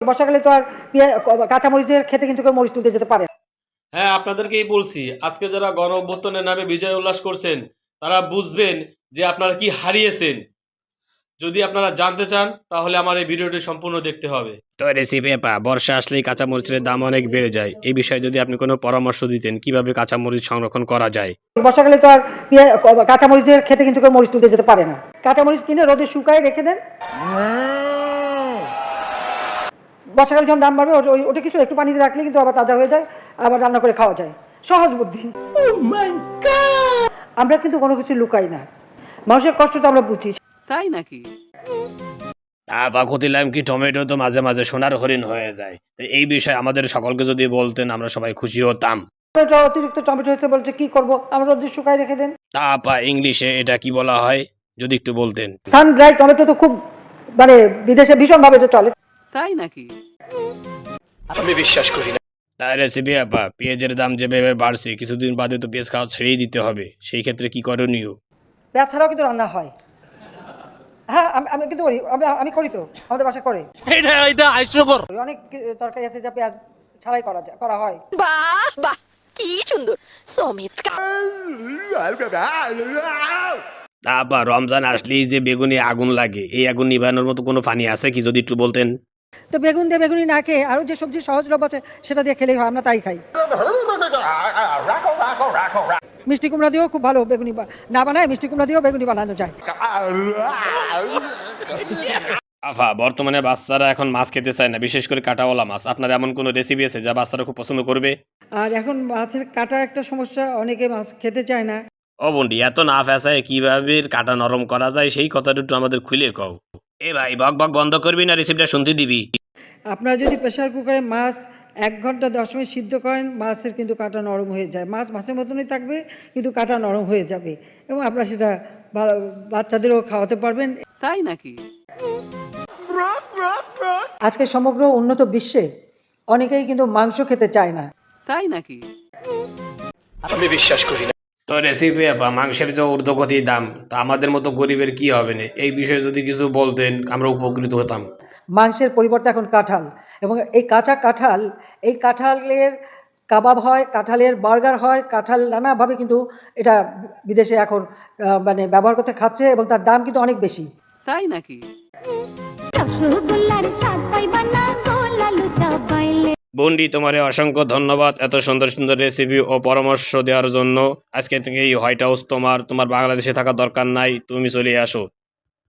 বর্ষাকালে তো আর কাঁচামরিচের খেতে কিন্তু কেউ মরিচ তুলতে যেতে পারে না। হ্যাঁ, আপনাদেরকেই বলছি, আজকে যারা গণ অভ্যুত্থানের নামে বিজয় উল্লাস করছেন তারা বুঝবেন যে আপনারা কি হারিয়েছেন। যদি আপনারা জানতে চান তাহলে আমার এই ভিডিওটি সম্পূর্ণ দেখতে হবে। তো রেসিপি বর্ষা আসলেই কাঁচামরিচের দাম অনেক বেড়ে যায়। এই বিষয়ে যদি আপনি কোনো পরামর্শ দিতেন কিভাবে কাঁচামরিচ সংরক্ষণ করা যায়। বর্ষাকালে তো আর কাঁচামরিচের খেতে কিন্তু কেউ মরিচ তুলতে যেতে পারে না। কাঁচামরিচ কিনে রোদে শুকায় রেখে দেন, বর্ষাকালে যখন দাম বাড়বে ওটা কিছু একটু পানিতে রাখলে কিন্তু আবার তাজা হয়ে যায়, আবার রান্না করে খাওয়া যায়। সহজ বুদ্ধি। আমরা কিন্তু কোনো কিছু লুকাই না, মানুষের কষ্ট তো আমরা বুঝি। তাই নাকি? ক্ষতিলাম কি টমেটো তো মাঝে মাঝে সোনার হরিণ হয়ে যায়। তো এই বিষয়ে আমাদের সকলকে যদি বলতেন আমরা সবাই খুশি হতাম। অতিরিক্ত টমেটো হয়েছে বলছে কি করবো, আমরা রোদে শুকায় রেখে দেন। তা আপা ইংলিশে এটা কি বলা হয় যদি একটু বলতেন। সান ড্রাই টমেটো তো খুব মানে বিদেশে ভীষণ ভাবে এটা চলে। তাই নাকি? আমি বিশ্বাস করি না। তাই রেসিপি আপা পেঁয়াজের দাম যেভাবে বাড়ছে কিছুদিন বাদে তো পেঁয়াজ খাওয়া ছেড়েই দিতে হবে, সেই ক্ষেত্রে কি করণীয়? পেঁয়াজ ছাড়াও কিন্তু রান্না হয়। হ্যাঁ, আমি কিন্তু করি, আমি করি তো, আমাদের বাসা করে। এটা হাস্যকর। অনেক তরকারি আছে যা পেঁয়াজ ছাড়াই করা হয়। বাহ বাহ, কি সুন্দর চমৎকার। তা আপা রমজান আসলেই যে বেগুনে আগুন লাগে, এই আগুন নিভানোর মতো কোনো পানি আছে কি যদি একটু বলতেন। তো বেগুন দিয়ে বেগুনি না খেয়ে আরও যে সবজি সহজলভ্য আছে সেটা দিয়ে খেলেই হয়, আমরা তাই খাই। মিষ্টি কুমড়া দিয়েও খুব ভালো বেগুনি না বানায়, মিষ্টি কুমড়া দিয়েও বেগুনি বানানো যায়। আফা বর্তমানে বাচ্চারা এখন মাছ খেতে চায় না, বিশেষ করে কাঁটাওয়ালা মাছ। আপনার এমন কোনো রেসিপি আছে যা বাচ্চারা খুব পছন্দ করবে? আর এখন মাছের কাটা একটা সমস্যা, অনেকে মাছ খেতে চায় না। ও বন্ডি এত না ফেসায় কিভাবে কাটা নরম করা যায় সেই কথাটা একটু আমাদের খুলে কও। এ ভাই বক বক বন্ধ করবি না, রেসিপিটা শুনতে দিবি। আপনারা যদি প্রেশার কুকারে মাছ 1 ঘন্টা 10 মিনিট সিদ্ধ করেন, মাছের কিন্তু কাটা নরম হয়ে যায়। মাছ মাছের মতনই থাকবে কিন্তু কাটা নরম হয়ে যাবে, এবং আপনারা সেটা বাচ্চাদেরও খাওয়াতে পারবেন। তাই নাকি? আজকে সমগ্র উন্নত বিশ্বে অনেকেই কিন্তু মাংস খেতে চায় না। তাই নাকি? আমি বিশ্বাস করি না। তো রেসিপি আপা মাংসের যে ঊর্ধ্বগতি দাম, তা আমাদের মতো গরিবের কি হবে না, এই বিষয়ে যদি কিছু বলতেন আমরা উপকৃত হতাম। মাংসের পরিবর্তে এখন কাঁঠাল, এবং এই কাঁচা কাঁঠাল, এই কাঁঠালের কাবাব হয়, কাঁঠালের বার্গার হয়, কাঁঠাল নানাভাবে কিন্তু এটা বিদেশে এখন মানে ব্যবহার করতে খাচ্ছে, এবং তার দাম কিন্তু অনেক বেশি। তাই নাকি? বন্ডি তোমারে অসংখ্য ধন্যবাদ এত সুন্দর সুন্দর রেসিপি ও পরামর্শ দেওয়ার জন্য। আজকে থেকে এই হোয়াইট হাউস তোমার বাংলাদেশে থাকা দরকার নাই, তুমি চলে আসো।